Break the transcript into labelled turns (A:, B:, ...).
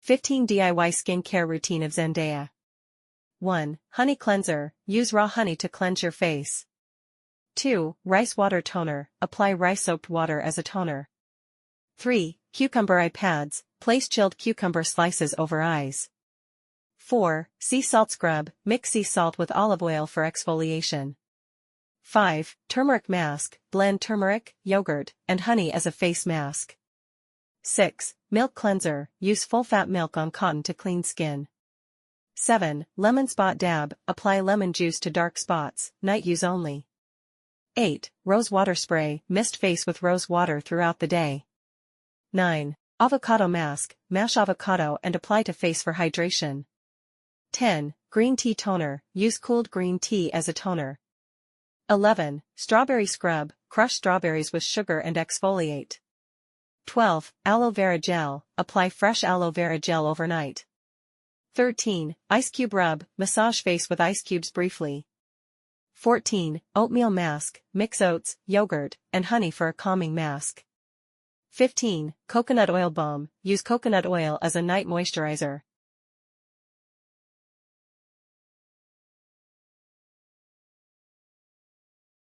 A: 15 DIY skincare routine of Zendaya. 1. Honey cleanser, use raw honey to cleanse your face. 2. Rice water toner, apply rice-soaked water as a toner. 3. Cucumber eye pads, place chilled cucumber slices over eyes. 4. Sea salt scrub, mix sea salt with olive oil for exfoliation. 5. Turmeric mask, blend turmeric, yogurt, and honey as a face mask. 6. Milk cleanser, use full-fat milk on cotton to clean skin. 7. Lemon spot dab, apply lemon juice to dark spots, night use only. 8. Rose water spray, mist face with rose water throughout the day. 9. Avocado mask, mash avocado and apply to face for hydration. 10. Green tea toner, use cooled green tea as a toner. 11. Strawberry scrub, crush strawberries with sugar and exfoliate. 12. Aloe vera gel, apply fresh aloe vera gel overnight. 13. Ice cube rub, massage face with ice cubes briefly. 14. Oatmeal mask, mix oats, yogurt, and honey for a calming mask. 15. Coconut oil balm, use coconut oil as a night moisturizer.